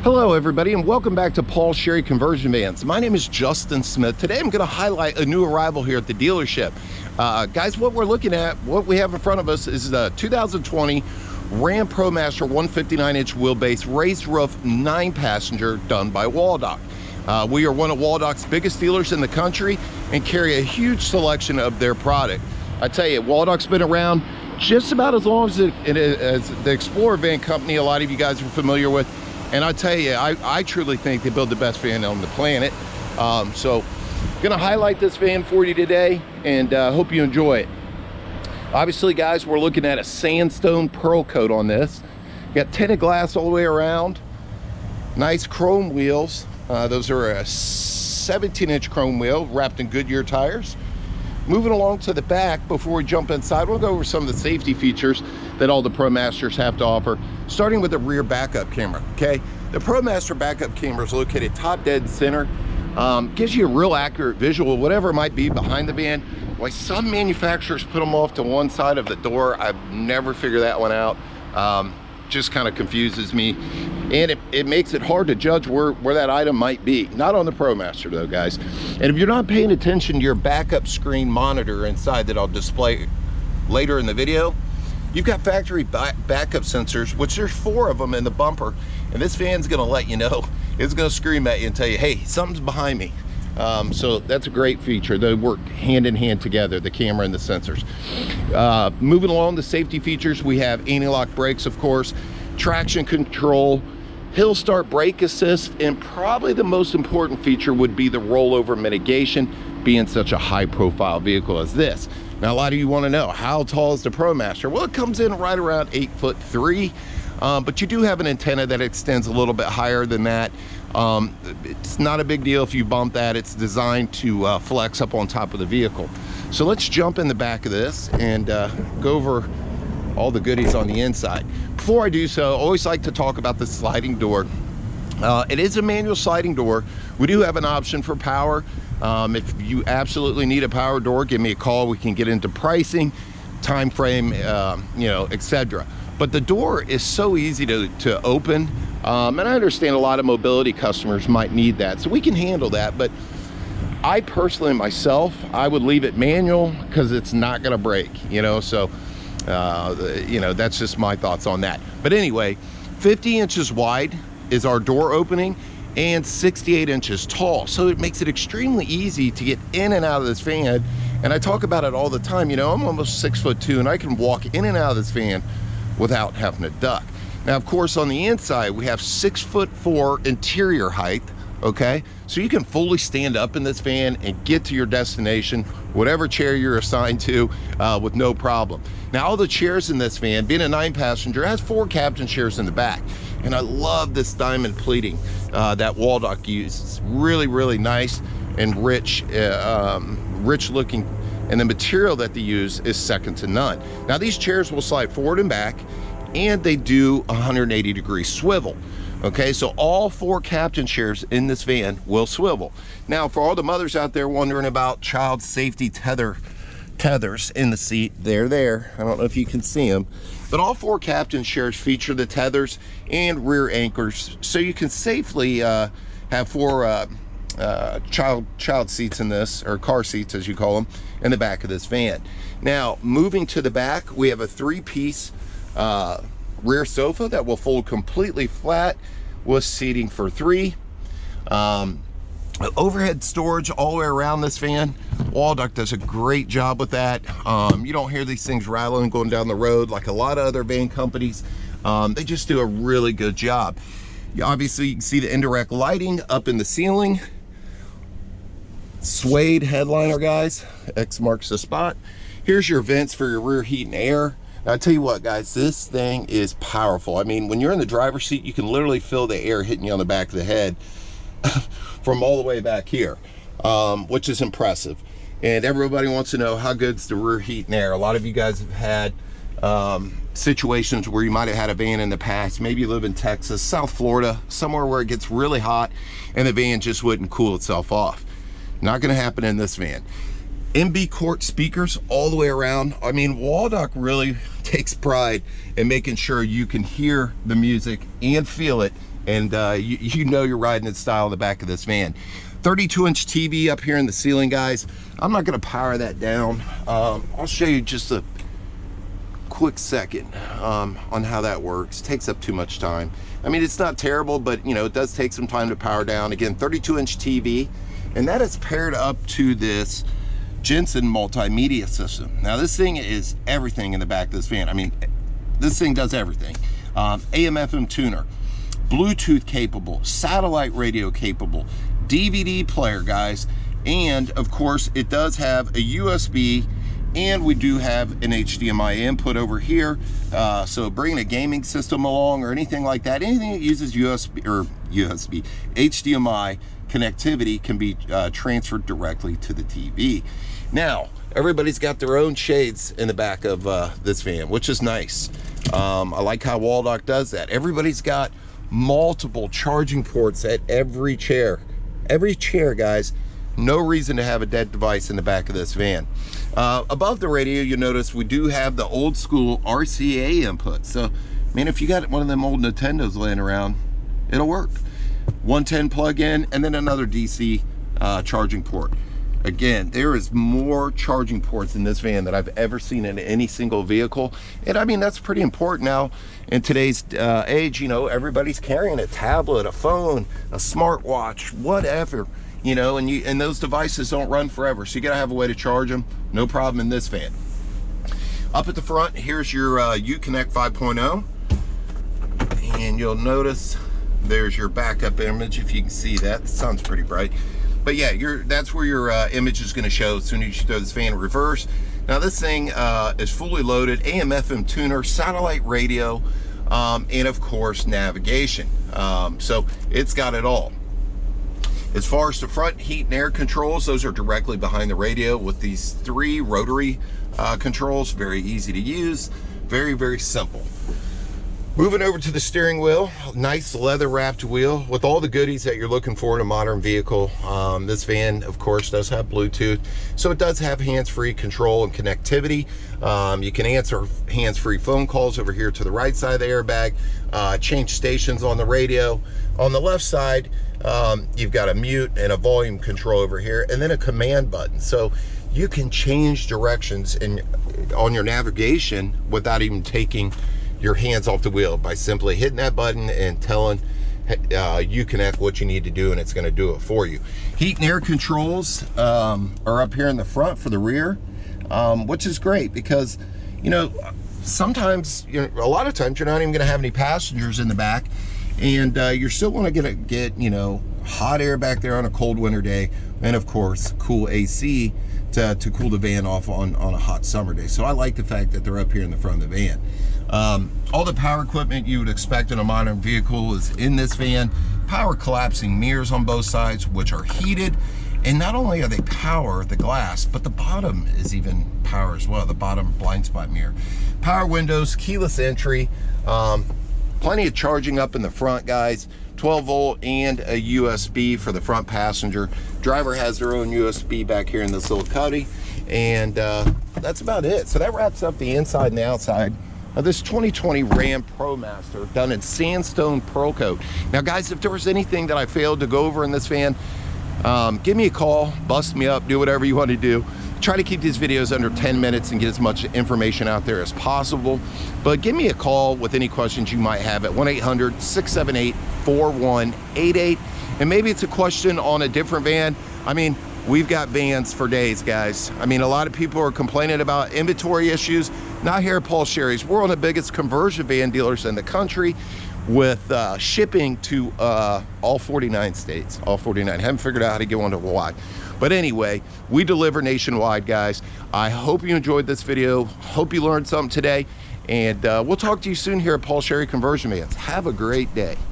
Hello everybody, and welcome back to Paul Sherry Conversion Vans. My name is Justin Smith. Today I'm going to highlight a new arrival here at the dealership. Guys, what we're looking at, what we have in front of us is the 2020 Ram ProMaster 159-inch wheelbase raised roof 9-passenger done by Waldoch. We are one of Waldoch's biggest dealers in the country and carry a huge selection of their product. I tell you, Waldoch's been around just about as long as the Explorer van company a lot of you guys are familiar with. And I tell you, I truly think they build the best van on the planet. So gonna highlight this van for you today, and hope you enjoy it. Obviously, guys, we're looking at a sandstone pearl coat on this. Got tinted glass all the way around. Nice chrome wheels. Those are a 17-inch chrome wheel wrapped in Goodyear tires. Moving along to the back, before we jump inside, we'll go over some of the safety features that all the ProMasters have to offer, starting with the rear backup camera, okay? The ProMaster backup camera is located top dead center. Gives you a real accurate visual, whatever it might be behind the van. Why some manufacturers put them off to one side of the door, I've never figured that one out. Just kind of confuses me, and it makes it hard to judge where that item might be. Not on the ProMaster though, guys. And if you're not paying attention to your backup screen monitor inside that I'll display later in the video, you've got factory backup sensors, which there's 4 of them in the bumper, and this van's gonna let you know. It's gonna scream at you and tell you, hey, something's behind me. So that's a great feature. They work hand in hand together, the camera and the sensors. Moving along, the safety features, we have anti-lock brakes, of course, traction control, hill start brake assist, and probably the most important feature would be the rollover mitigation, being such a high profile vehicle as this. Now, a lot of you want to know, how tall is the ProMaster? Well, it comes in right around 8'3", but you do have an antenna that extends a little bit higher than that. It's not a big deal if you bump that. It's designed to flex up on top of the vehicle. So let's jump in the back of this and go over all the goodies on the inside. Before I do so, I always like to talk about the sliding door. It is a manual sliding door. We do have an option for power. If you absolutely need a power door, give me a call. We can get into pricing, time frame, you know, etc. But the door is so easy to open, and I understand a lot of mobility customers might need that, so we can handle that. But I personally, myself, I would leave it manual because it's not going to break, you know. So you know, that's just my thoughts on that. But anyway, 50 inches wide is our door opening and 68 inches tall, so it makes it extremely easy to get in and out of this van. And I talk about it all the time. You know, I'm almost 6'2", and I can walk in and out of this van without having to duck. Now, of course, on the inside, we have 6'4" interior height, okay? So you can fully stand up in this van and get to your destination, whatever chair you're assigned to, with no problem. Now, all the chairs in this van, being a 9-passenger, has 4 captain chairs in the back. And I love this diamond pleating that Waldoch uses. Really, really nice and rich, rich looking. And the material that they use is second to none. Now, these chairs will slide forward and back, and they do 180-degree swivel. Okay, so all 4 captain chairs in this van will swivel. Now, for all the mothers out there wondering about child safety tethers in the seat, they're there. I don't know if you can see them, but all 4 captain chairs feature the tethers and rear anchors, so you can safely have 4 child seats in this, or car seats as you call them, in the back of this van. Now, moving to the back, we have a 3-piece rear sofa that will fold completely flat with seating for 3. Overhead storage all the way around this van. Waldoch does a great job with that. You don't hear these things rattling going down the road like a lot of other van companies. They just do a really good job. Obviously, you can see the indirect lighting up in the ceiling. Suede headliner, guys. X marks the spot. Here's your vents for your rear heat and air. Now, I tell you what, guys, this thing is powerful. I mean, when you're in the driver's seat, you can literally feel the air hitting you on the back of the head from all the way back here, which is impressive. And everybody wants to know how good's the rear heat and air. A lot of you guys have had situations where you might have had a van in the past. Maybe you live in Texas, South Florida, somewhere where it gets really hot and the van just wouldn't cool itself off. Not going to happen in this van. MB Court speakers all the way around. I mean, Waldoch really takes pride in making sure you can hear the music and feel it and you know you're riding in style in the back of this van. 32-inch TV up here in the ceiling, guys. I'm not gonna power that down. I'll show you just a quick second on how that works. It takes up too much time. I mean, it's not terrible, but you know, it does take some time to power down. Again, 32-inch TV, and that is paired up to this Jensen multimedia system. Now this thing is everything in the back of this van. I mean, this thing does everything. AM/FM tuner, Bluetooth capable, satellite radio capable, DVD player, guys, and of course it does have a USB, and we do have an HDMI input over here. So bringing a gaming system along or anything like that, anything that uses HDMI connectivity can be transferred directly to the TV. Now, everybody's got their own shades in the back of this van, which is nice. I like how Waldoch does that. Everybody's got multiple charging ports at every chair. Every chair, guys. No reason to have a dead device in the back of this van. Above the radio, you'll notice we do have the old school RCA input. So, man, if you got one of them old Nintendos laying around, it'll work. 110 plug-in, and then another DC charging port. Again, there is more charging ports in this van than I've ever seen in any single vehicle. And I mean, that's pretty important now in today's age. You know, everybody's carrying a tablet, a phone, a smartwatch, whatever, you know, and those devices don't run forever. So you gotta have a way to charge them. No problem in this van. Up at the front, here's your Uconnect 5.0. And you'll notice there's your backup image, if you can see that. It sounds pretty bright. But yeah, that's where your image is going to show as soon as you throw this van in reverse. Now this thing is fully loaded, AM/FM tuner, satellite radio, and of course navigation. So it's got it all. As far as the front heat and air controls, those are directly behind the radio with these 3 rotary controls. Very easy to use, very, very simple. Moving over to the steering wheel, nice leather wrapped wheel with all the goodies that you're looking for in a modern vehicle. This van, of course, does have Bluetooth, so it does have hands-free control and connectivity. You can answer hands-free phone calls over here to the right side of the airbag, change stations on the radio. On the left side, you've got a mute and a volume control over here, and then a command button. So you can change directions on your navigation without even taking your hands off the wheel by simply hitting that button and telling Uconnect what you need to do, and it's going to do it for you. Heat and air controls are up here in the front for the rear, which is great because, you know, sometimes, a lot of times you're not even going to have any passengers in the back, and you're still going to get, you know, hot air back there on a cold winter day, and of course cool AC to cool the van off on a hot summer day. So I like the fact that they're up here in the front of the van. All the power equipment you would expect in a modern vehicle is in this van. Power collapsing mirrors on both sides, which are heated, and not only are they power, the glass, but the bottom is even power as well, the bottom blind spot mirror. Power windows, keyless entry, plenty of charging up in the front, guys. 12 volt and a USB for the front passenger. Driver has their own USB back here in this little cuddy, and that's about it. So that wraps up the inside and the outside of this 2020 Ram ProMaster, done in sandstone pearl coat. Now guys, if there was anything that I failed to go over in this van, give me a call, bust me up, do whatever you want to do. Try to keep these videos under 10 minutes and get as much information out there as possible. But give me a call with any questions you might have at 1-800-678-4188. And maybe it's a question on a different van. I mean, we've got vans for days, guys. I mean, a lot of people are complaining about inventory issues. Not here at Paul Sherry's. We're one of the biggest conversion van dealers in the country, with shipping to all 49 states, all 49. Haven't figured out how to get one to Hawaii. But anyway, we deliver nationwide, guys. I hope you enjoyed this video. Hope you learned something today. And we'll talk to you soon here at Paul Sherry Conversion Vans. Have a great day.